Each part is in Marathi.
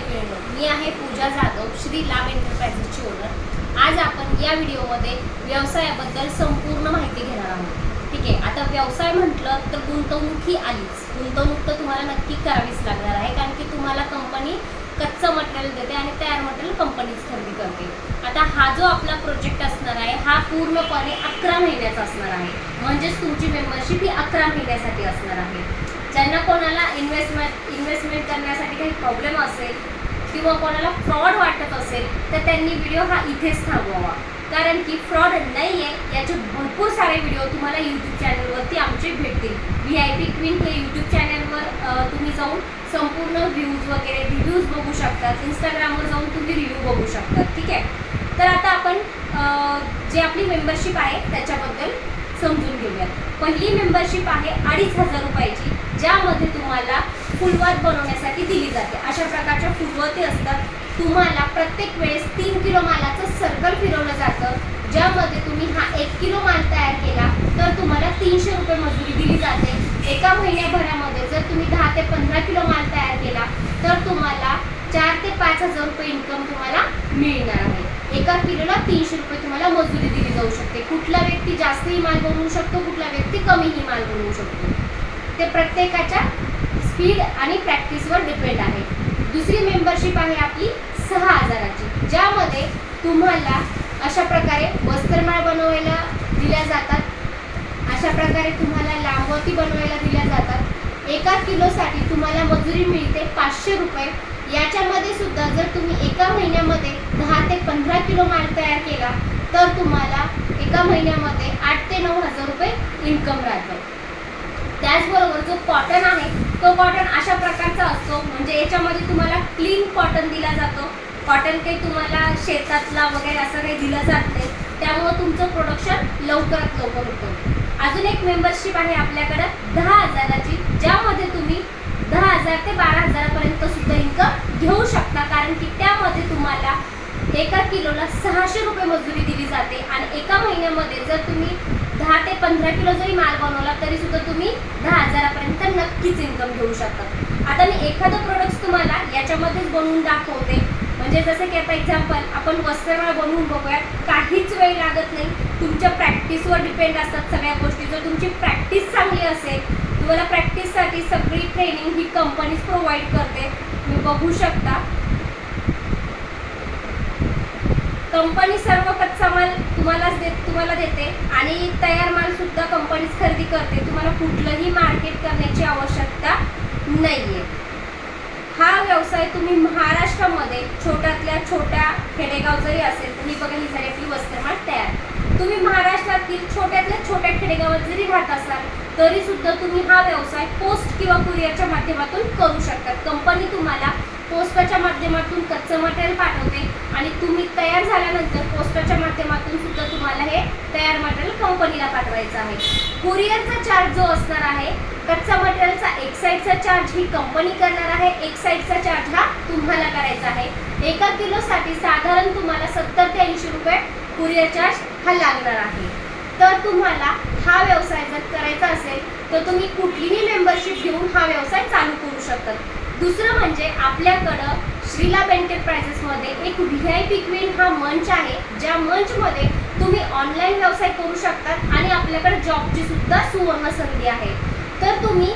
मैत्रिणींनो, मी आहे पूजा जाधव, श्री लाभ एंटरप्राइजेसची ओनर। आज आपण या व्हिडिओमध्ये व्यवसायाबद्दल संपूर्ण माहिती घेणार आहोत। ठीक आहे, आता व्यवसाय म्हटलं तर गुंतवणूक ही आलीच। गुंतवणूक तर तुम्हाला नक्की करावीच लागणार आहे, कारण की तुम्हाला कंपनी कच्चं मटेरियल देते आणि तयार मटेरियल कंपनीच खरेदी करते। आता हा जो आपला प्रोजेक्ट असणार आहे हा पूर्णपणे 11 महिन्याचा असणार आहे, म्हणजेच तुमची मेंबरशिप ही 11 महिन्यासाठी असणार आहे। ज्यांना कोणाला इन्व्हेस्टमेंट करण्यासाठी काही प्रॉब्लेम असेल किंवा कोणाला फ्रॉड वाटत असेल तर त्यांनी व्हिडिओ हा इथेच थांबवावा, कारण की फ्रॉड नाही आहे याचे भरपूर सारे व्हिडिओ तुम्हाला यूट्यूब चॅनलवरती आमचे भेटतील। VIP क्वीन हे यूट्यूब चॅनलवर तुम्ही जाऊन संपूर्ण व्ह्यूज वगैरे रिव्ह्यूज बघू शकतात। इंस्टाग्रामवर जाऊन तुम्ही रिव्ह्यू बघू शकतात। ठीक आहे, तर आता आपण जे आपली मेंबरशिप आहे त्याच्याबद्दल समजून घेऊयात। पहिली मेंबरशिप आहे 2500 रुपयाची, ज्यामध्ये तुम्हाला फुलवात बनवण्यासाठी दिली जाते। अशा प्रकारच्या फुलवती असतात। तुम्हाला प्रत्येक वेळेस 3 किलो मालाचं सर्कल फिरवलं जातं, ज्यामध्ये तुम्ही हा 1 किलो माल तयार केला तर तुम्हाला 300 रुपये मजुरी दिली जाते। एका महिन्याभरामध्ये जर तुम्ही 10 ते 15 किलो माल तयार केला तर तुम्हाला 4 ते 5000 रुपये इन्कम तुम्हाला मिळणार आहे। एका किलोला 300 रुपये तुम्हाला मजुरी दिली जाऊ शकते। कुठला व्यक्ती जास्तही माल बनवू शकतो, कुठला व्यक्ती कमीही माल बनवू शकतो, ते प्रत्येकाच्या स्पीड आणि प्रॅक्टिसवर डिपेंड आहे। दुसरी मेंबरशिप आहे आपली 6000ची, ज्यामध्ये तुम्हाला अशा प्रकारे वस्त्रमाळ बनवायला दिल्या जातात। अशा प्रकारे तुम्हाला लांबवती बनवायला दिल्या जातात। एका किलोसाठी तुम्हाला मजुरी मिळते 500 रुपये। याच्यामध्ये सुद्धा जर तुम्ही एका महिन्यामध्ये 10 ते 15 किलो माल तयार केला तर तुम्हाला एका महिन्यामध्ये 8 ते 9000 रुपये इन्कम राहतं। त्याचबरोबर जो कॉटन आहे तो कॉटन अशा प्रकारचा असतो, म्हणजे याच्यामध्ये तुम्हाला क्लीन कॉटन दिला जातो। कॉटन काही तुम्हाला शेतातला वगैरे असं काही दिलं जात नाही, त्यामुळे तुमचं प्रोडक्शन लवकरात लवकर होतं। अजून एक मेंबरशिप आहे आपल्याकडं 10000ची, ज्यामध्ये तुम्ही 10000 ते 12000 पर्यंत सुद्धा इन्कम घेऊ शकता, कारण की त्यामध्ये तुम्हाला एका किलोला 600 रुपये मजुरी दिली जाते आणि एका महिन्यामध्ये जर तुम्ही 10 ते 15 किलो जरी माल बनवला तरी सुद्धा तुम्ही 10000 पर्यंत नक्कीच इन्कम घेऊ शकता। आता मी एखादं प्रोडक्ट तुम्हाला याच्यामध्येच बनवून दाखवते, म्हणजे जसं की आता एक्झाम्पल आपण वस्त्रमाळ बनवून बघूया। काहीच वेळ लागत नाही, तुमच्या प्रॅक्टिसवर डिपेंड असतात सगळ्या गोष्टी। जर तुमची प्रॅक्टिस चांगली असेल, तुम्हाला प्रॅक्टिससाठी सगळी ट्रेनिंग ही कंपनीच प्रोव्हाइड करते। तुम्ही बघू शकता, कंपनी सर्व कच्चा माल तुम्हाला देते आणि तयार माल सुद्धा कंपनीच खरेदी करते। तुम्हाला कुठलंही मार्केट करण्याची आवश्यकता नाहीये। हा व्यवसाय तुम्ही महाराष्ट्रामध्ये छोट्यातल्या छोट्या खेडेगाव जरी असेल तरी बघा, ही झाली आपली वस्त्रमाळ तयार। तुम्ही महाराष्ट्रातील छोट्यातल्या छोट्या खेडेगावात जरी राहत असाल तरी सुद्धा तुम्ही हा व्यवसाय पोस्ट किंवा कुरिअरच्या माध्यमातून करू शकता। कंपनी तुम्हाला पोस्टाच्या माध्यमातून कच्चं मटेरियल पाठवते आणि तुम्ही तयार झाल्यानंतर पोस्टाच्या माध्यमातून सुद्धा तुम्हाला हे तयार मटेरियल कंपनीला पाठवायचं आहे। कुरिअरचा चार्ज जो असणार आहे, कच्चा मटेरियलचा एक साईडचा चार्ज ही कंपनी करणार आहे, एक साईडचा चार्ज हा तुम्हाला करायचा आहे। एका किलोसाठी साधारण तुम्हाला 70 ते 80 रुपये कुरिअर चार्ज हा लागणार आहे। तर तुम्हाला हा व्यवसाय जर करायचा असेल तर तुम्ही कुठलीही मेंबरशिप घेऊन हा व्यवसाय चालू करू शकता। दुसरं म्हणजे आपल्याकडं श्रीलाभ एंटरप्राइजेसमध्ये एक VIP क्वीन हा मंच आहे, ज्या मंचमध्ये तुम्ही ऑनलाईन व्यवसाय करू शकतात आणि आपल्याकडे जॉबची सुद्धा सुवर्ण संधी आहे। तर तुम्ही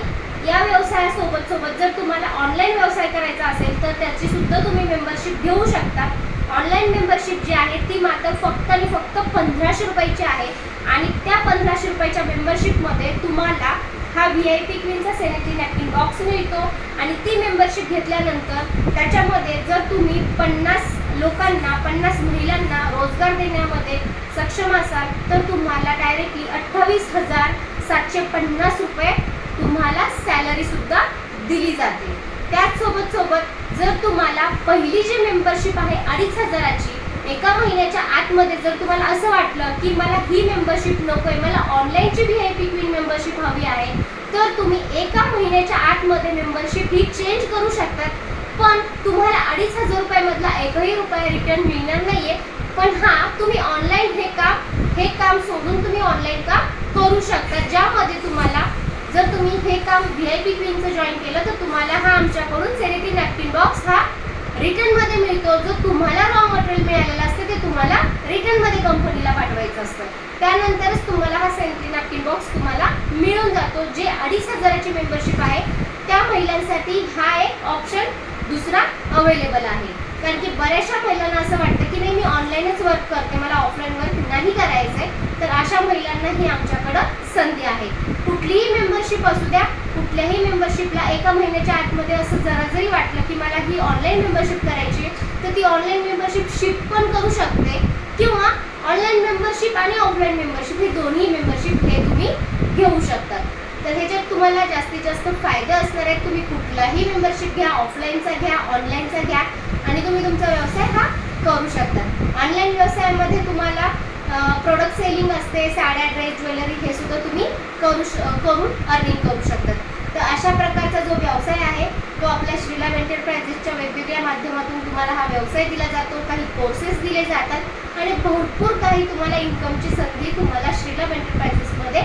या व्यवसायासोबत जर तुम्हाला ऑनलाईन व्यवसाय करायचा असेल तर त्याची सुद्धा तुम्ही मेंबरशिप घेऊ शकता। ऑनलाईन मेंबरशिप जी आहे ती मात्र फक्त आणि फक्त 1500 रुपयाची आहे आणि त्या 1500 रुपयाच्या मेंबरशिपमध्ये तुम्हाला हा VIP क्वीनचा सॅनिटरी नॅपकिन बॉक्स मिळतो आणि ती मेंबरशिप घेतल्यानंतर त्याच्यामध्ये जर तुम्ही 50 लोकांना 50 महिलांना रोजगार देण्यामध्ये सक्षम असाल तर तुम्हाला डायरेक्टली 28,750 रुपये तुम्हाला सॅलरी सुद्धा दिली जाते। त्याचसोबत जर तुम्हाला पहिली जी मेंबरशिप आहे 2500ची, एका महिन्याच्या आतमध्ये जर तुम्हाला असं वाटलं की मला ही मेंबरशिप नको आहे, मला ऑनलाईनची VIP क्वीन मेंबरशिप हवी आहे, तर तुम्ही एका महिन्याच्या आतमध्ये मेंबरशिप ही चेंज करू शकतात। पण तुम्हाला 2500 रुपयामधला एकही रुपया रिटर्न मिळणार नाहीये। पण तुम्ही ऑनलाईन हे काम सोडून तुम्ही ऑनलाईन काम करू शकता, ज्यामध्ये तुम्हाला जर तुम्ही हे काम VIP क्वीनचं जॉईन केलं तर तुम्हाला हा आमच्याकडून सॅनिटरी नॅपकिन बॉक्स हा रिटर्न मध्ये मिळतो. जो तुम्हाला रॉ मटेरियल मिळालेलं असतं ते तुम्हाला रिटर्न मध्ये कंपनीला पाठवायचं असतं. त्यानंतरच तुम्हाला हा सॅनिटरी नॅपकिन बॉक्स तुम्हाला मिळून जातो. जे 2,500ची मेंबरशिप आहे त्या महिलांसाठी हा एक ऑप्शन दुसरा अवेलेबल आहे. कारण की बऱ्याचशा महिलांना असं वाटतं की नाही, मी ऑनलाईनच वर्क करते, मला ऑफलाईन वर्क नाही करायचंय. तर अशा महिलांनाही आमच्याकडं संधी आहे. कुठलीही मेंबरशिप असू द्या, कुठल्याही मेंबरशिपला एका महिन्याच्या आतमध्ये असं जरा जरी वाटलं की मला ही ऑनलाईन मेंबरशिप करायची तर ती ऑनलाईन मेंबरशिप शिफ्ट पण करू शकते, किंवा ऑनलाईन मेंबरशिप आणि ऑफलाईन मेंबरशिप हे दोन्ही मेंबरशिप हे तुम्ही घेऊ शकतात. तर ह्याच्यात तुम्हाला जास्तीत जास्त फायदे असणार आहेत. तुम्ही कुठलाही मेंबरशिप घ्या, ऑफलाईनचा घ्या, ऑनलाईनचा घ्या, आणि तुम्ही तुमचा व्यवसाय हा करू शकता. ऑनलाईन व्यवसायामध्ये तुम्हाला प्रोडक्ट सेलिंग असते, साड्या, ड्रेस, ज्वेलरी हे सुद्धा तुम्ही करून अर्निंग करू शकतात. तर अशा प्रकारचा जो व्यवसाय आहे तो आपल्या श्रीलाम एंटरप्राइजेसच्या वेगवेगळ्या माध्यमातून तुम्हाला हा व्यवसाय दिला जातो. काही कोर्सेस दिले जातात आणि भरपूर काही तुम्हाला इन्कमची संधी तुम्हाला श्रीलाम एंटरप्राइजेसमध्ये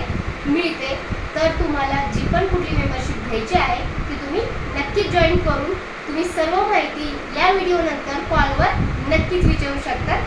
मिळते. तर तुम्हाला जी पण कुठली मेंबरशिप घ्यायची आहे ती तुम्ही नक्कीच जॉईन करून तुम्ही सर्व माहिती या व्हिडिओ नंतर कॉलवर नक्कीच विचारू शकता.